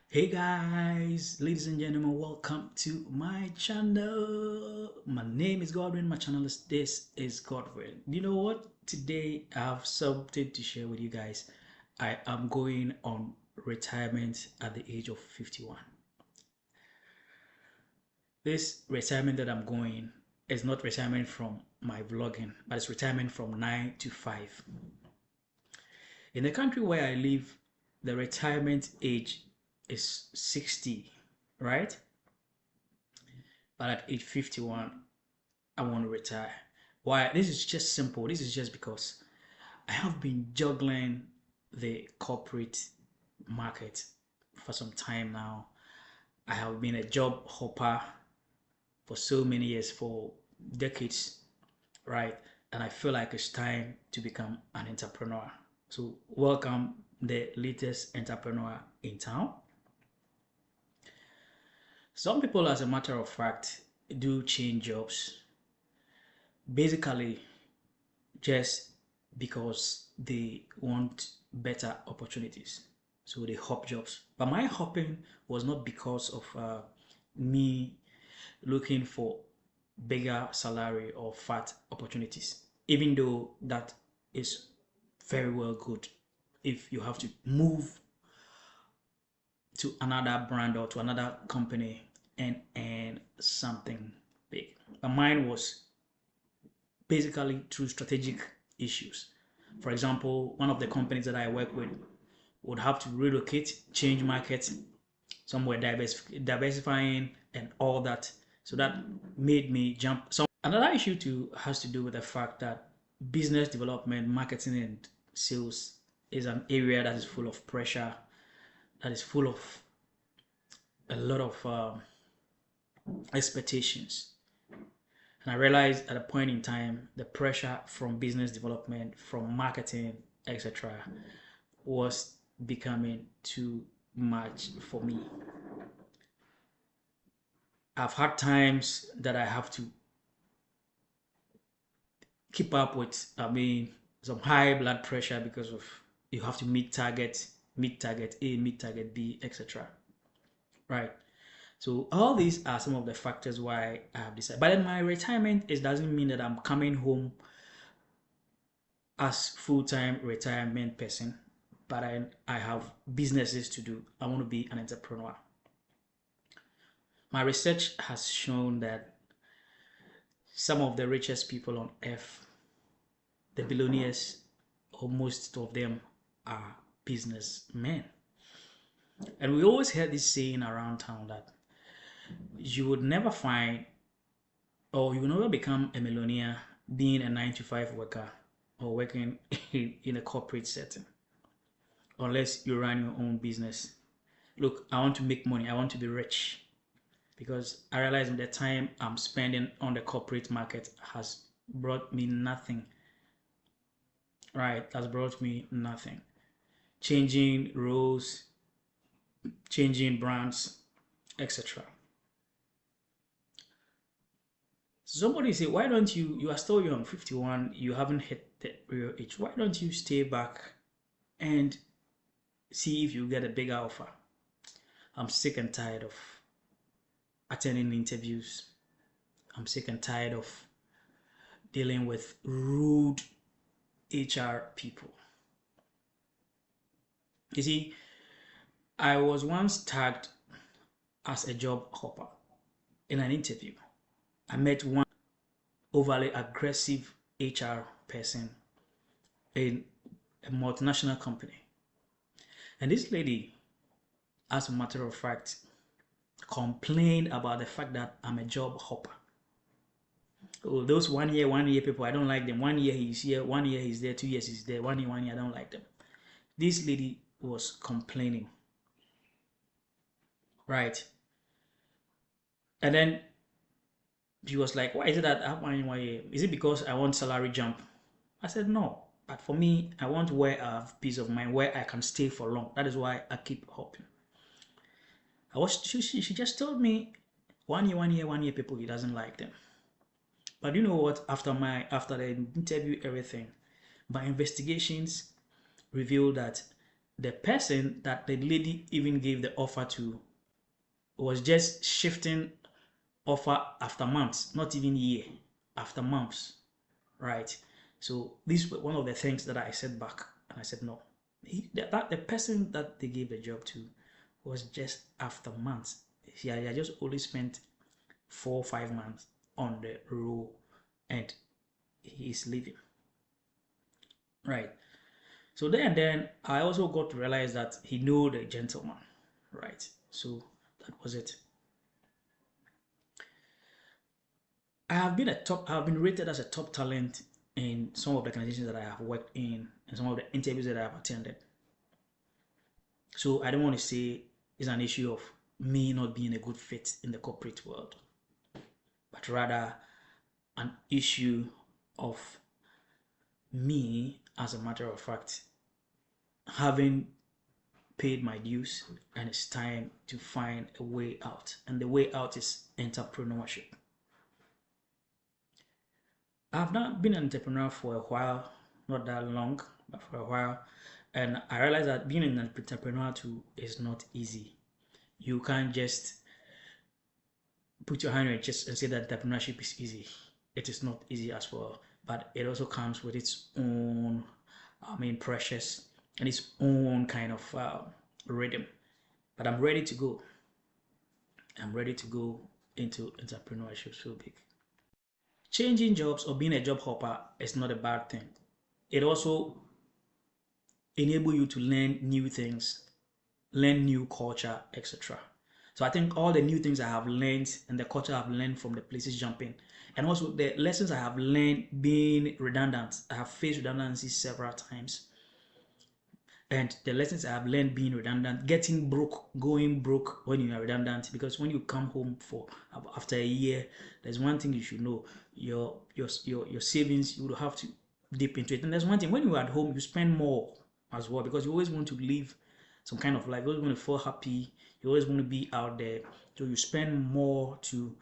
Hey guys, ladies and gentlemen, welcome to my channel. My name is Godwin. My channel is This is Godwin. You know what? Today I have something to share with you guys. I am going on retirement at the age of 51. This retirement that I'm going is not retirement from my vlogging, but it's retirement from 9 to 5. In the country where I live, the retirement age is 60, right? But at age 51, I want to retire. Why? This is just simple. This is just because I have been juggling the corporate market for some time now. I have been a job hopper for so many years, for decades, right? And I feel like it's time to become an entrepreneur. So, welcome the latest entrepreneur in town. Some people, as a matter of fact, do change jobs basically just because they want better opportunities. So they hop jobs. But my hopping was not because of me looking for bigger salary or fat opportunities, even though that is very well good if you have to move to another brand or to another company and earn something big. But mine was basically through strategic issues. For example, one of the companies that I work with would have to relocate, change markets, somewhere diversifying and all that. So that made me jump. So another issue too has to do with the fact that business development, marketing, and sales is an area that is full of pressure, that is full of a lot of expectations. And I realized at a point in time, the pressure from business development, from marketing, etc., was becoming too much for me. I've had times that I have to keep up with, some high blood pressure because of you have to meet target A, meet target B, etc. Right. So all these are some of the factors why I have decided. But in my retirement, it doesn't mean that I'm coming home as full-time retirement person, but I have businesses to do. I want to be an entrepreneur. My research has shown that some of the richest people on earth, the billionaires, or most of them are businessmen. And we always hear this saying around town that you would never find or you will never become a millionaire being a 9 to 5 worker or working in a corporate setting unless you run your own business. Look, I want to make money, I want to be rich, because I realize the time I'm spending on the corporate market has brought me nothing. Right, has brought me nothing. Changing roles, changing brands, etc. Somebody say, why don't you are still young, 51, you haven't hit the real age. Why don't you stay back and see if you get a bigger offer? I'm sick and tired of attending interviews. I'm sick and tired of dealing with rude HR people. You see, I was once tagged as a job hopper in an interview. I met one overly aggressive HR person in a multinational company. And this lady, as a matter of fact, complained about the fact that I'm a job hopper. Oh, those 1 year people, I don't like them. 1 year he's here, 1 year he's there, 2 years he's there, 1 year, I don't like them. This lady was complaining. Right. And then she was like, why is it that I have 1 year? Is it because I want salary jump? I said, no. But for me, I want where I have peace of mind, where I can stay for long. That is why I keep hopping. She just told me 1 year people, he doesn't like them. But you know what? After the interview, everything, my investigations revealed that the person that the lady even gave the offer to was just shifting offer after months, not even year, after months, right? So this was one of the things that I said back, and I said no. The person that they gave the job to was just after months. He had just only spent 4 or 5 months on the role, and he is leaving, right? So then I also got to realize that he knew the gentleman, right? So that was it. I have been rated as a top talent in some of the organizations that I have worked in and some of the interviews that I have attended. So I don't want to say it's an issue of me not being a good fit in the corporate world, but rather an issue of me, as a matter of fact, having paid my dues, and it's time to find a way out. And the way out is entrepreneurship. I've not been an entrepreneur for a while, not that long, but for a while. And I realized that being an entrepreneur too is not easy. You can't just put your hand on your chest and say that entrepreneurship is easy. It is not easy as well, but it also comes with its own, pressures and its own kind of rhythm. But I'm ready to go. I'm ready to go into entrepreneurship so big. Changing jobs or being a job hopper is not a bad thing. It also enables you to learn new things, learn new culture, etc. So I think all the new things I have learned and the culture I've learned from the places jumping, and also the lessons I have learned being redundant. I have faced redundancy several times. And the lessons I have learned being redundant, getting broke, going broke when you are redundant, because when you come home for after a year, there's one thing you should know: your savings, you will have to dip into it. And there's one thing: when you're at home, you spend more as well, because you always want to live some kind of life. You always want to feel happy. You always want to be out there, so you spend more to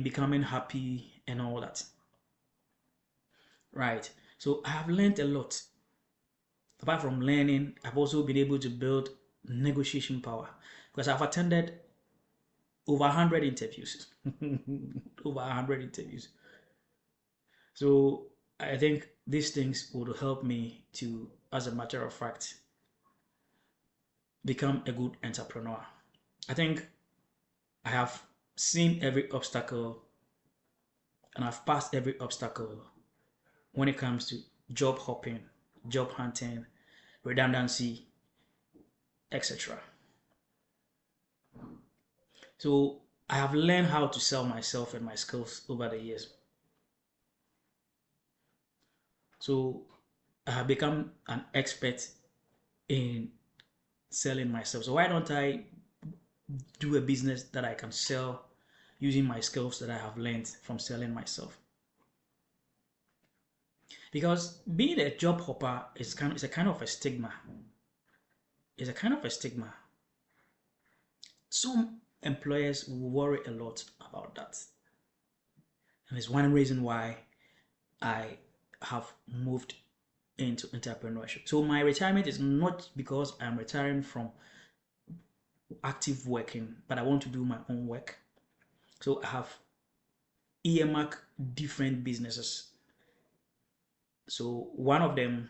becoming happy and all that, right? So I have learned a lot. Apart from learning, I've also been able to build negotiation power, because I've attended over 100 interviews. Over 100 interviews. So I think these things would help me to, as a matter of fact, become a good entrepreneur. I think I have seen every obstacle and I've passed every obstacle when it comes to job hopping, job hunting, redundancy, etc. So I have learned how to sell myself and my skills over the years. So I have become an expert in selling myself. So why don't I do a business that I can sell using my skills that I have learned from selling myself? Because being a job hopper is a kind of a stigma. It's a kind of a stigma. Some employers worry a lot about that. And it's one reason why I have moved into entrepreneurship. So my retirement is not because I'm retiring from active working, but I want to do my own work. So I have earmarked different businesses. So one of them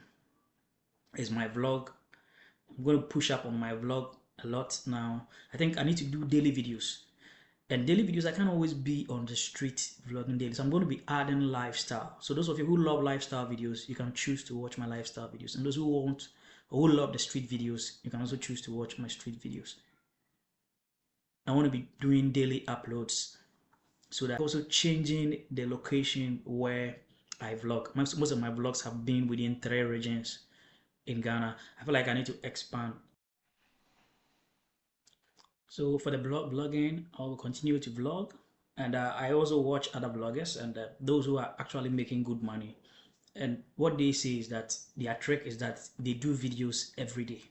is my vlog. I'm going to push up on my vlog a lot now. I think I need to do daily videos. And daily videos, I can't always be on the street vlogging daily. So I'm going to be adding lifestyle. So those of you who love lifestyle videos, you can choose to watch my lifestyle videos. And those who want or who love the street videos, you can also choose to watch my street videos. I want to be doing daily uploads, so that also changing the location where I vlog. Most of my vlogs have been within 3 regions in Ghana. I feel like I need to expand. So for the blogging, I'll continue to vlog, and I also watch other vloggers and those who are actually making good money. And what they say is that their trick is that they do videos every day.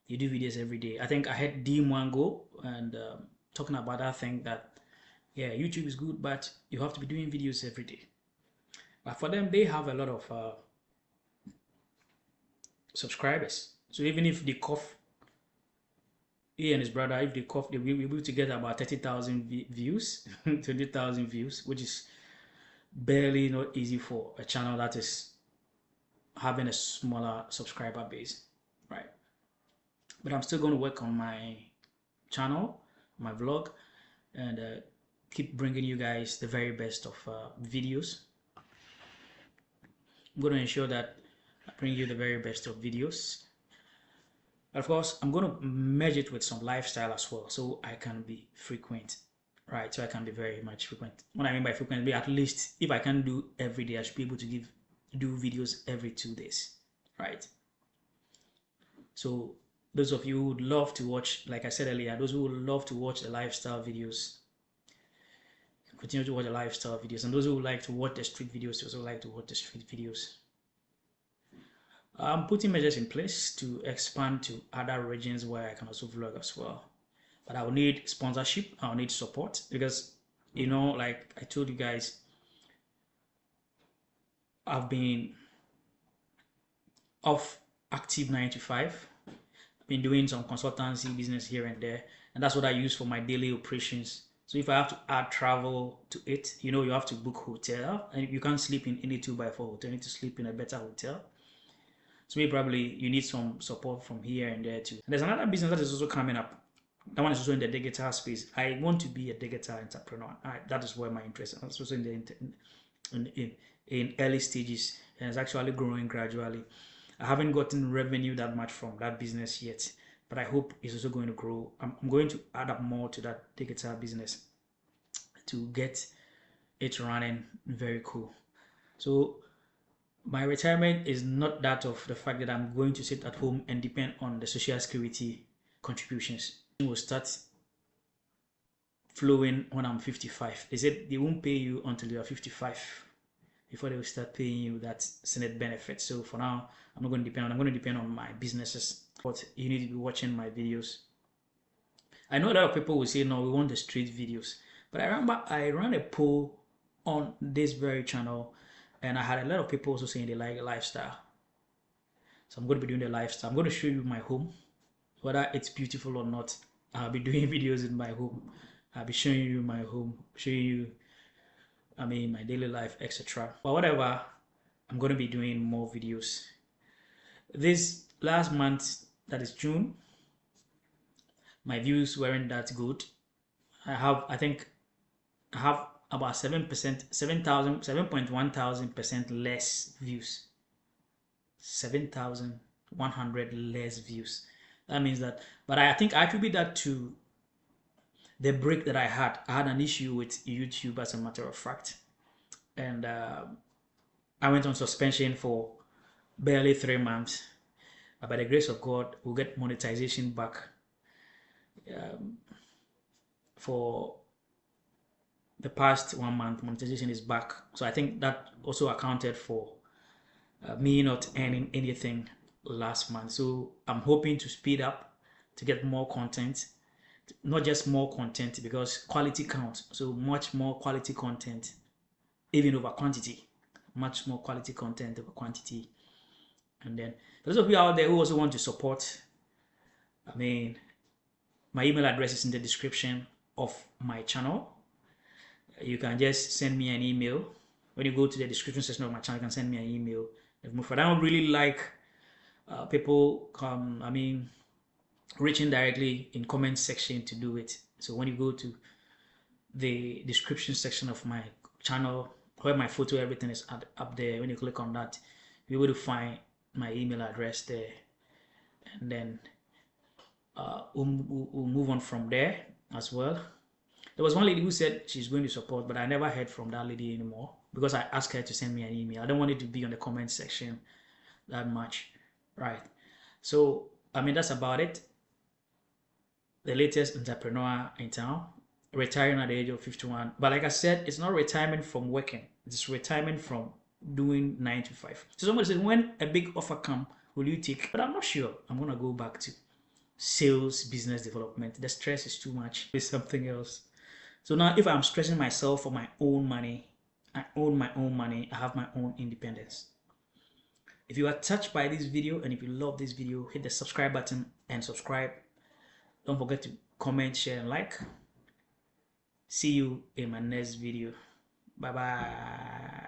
You do videos every day. I think I had D Mwango and talking about that thing that, yeah, YouTube is good, but you have to be doing videos every day. But for them, they have a lot of subscribers. So even if they cough, he and his brother, if they cough, they'll be able to get about 30,000 views, 20,000 views, which is barely not easy for a channel that is having a smaller subscriber base, right? But I'm still going to work on my channel, my vlog, and keep bringing you guys the very best of videos. I'm going to ensure that I bring you the very best of videos. Of course, I'm going to merge it with some lifestyle as well, so I can be frequent, right? So I can be very much frequent. What I mean by frequent, be at least if I can do every day, I should be able to do videos every 2 days, right? So those of you who would love to watch, like I said earlier, those who would love to watch the lifestyle videos, continue to watch the lifestyle videos, and those who would like to watch the street videos also like to watch the street videos. I'm putting measures in place to expand to other regions where I can also vlog as well. But I will need sponsorship, I'll need support, because, you know, like I told you guys, I've been off active 9 to 5. I've been doing some consultancy business here and there, and that's what I use for my daily operations. So if I have to add travel to it, you know, you have to book hotel, and you can't sleep in any 2x4 hotel, you need to sleep in a better hotel. So maybe probably you need some support from here and there too. And there's another business that is also coming up. That one is also in the digital space. I want to be a digital entrepreneur. That is where my interest is. It's also in early stages, and it's actually growing gradually. I haven't gotten revenue that much from that business yet, but I hope it's also going to grow. I'm going to add up more to that digital business to get it running very cool. So my retirement is not that of the fact that I'm going to sit at home and depend on the social security contributions. It will start flowing when I'm 55. They said they won't pay you until you are 55 before they will start paying you that Senate benefit. So for now, I'm not going to depend on, I'm going to depend on my businesses. But you need to be watching my videos. I know a lot of people will say, no, we want the street videos. But I remember I ran a poll on this very channel, and I had a lot of people also saying they like lifestyle. So I'm going to be doing the lifestyle. I'm going to show you my home, whether it's beautiful or not. I'll be doing videos in my home. I'll be showing you my home, showing you, I mean, my daily life, etc. But whatever, I'm going to be doing more videos. This last month, that is June, my views weren't that good. I think I have about 7%, 7.1,000% less views. 7,100 less views. That means that, but I think I attribute that to the break that I had. I had an issue with YouTube, as a matter of fact. And I went on suspension for barely 3 months. But by the grace of God, we'll get monetization back for the past 1 month. Monetization is back. So I think that also accounted for me not earning anything last month. So I'm hoping to speed up to get more content, not just more content, because quality counts. So much more quality content, even over quantity, much more quality content over quantity. And then those of you out there who also want to support, I mean, my email address is in the description of my channel. You can just send me an email. When you go to the description section of my channel, you can send me an email. I don't really like people reaching directly in comment section to do it. So when you go to the description section of my channel, where my photo, everything is up there, when you click on that, you'll be able to find my email address there, and then we'll move on from there as well. There was one lady who said she's going to support, but I never heard from that lady anymore because I asked her to send me an email. I don't want it to be on the comment section that much, right? So, I mean, that's about it. The latest entrepreneur in town, retiring at the age of 51. But like I said, it's not retirement from working. It's retirement from doing 9 to 5. So somebody said, when a big offer comes, will you take? But I'm not sure. I'm going to go back to sales, business development. The stress is too much. It's something else. So now if I'm stressing myself for my own money, I own my own money, I have my own independence. If you are touched by this video and if you love this video, hit the subscribe button and subscribe. Don't forget to comment, share, and like. See you in my next video. Bye bye.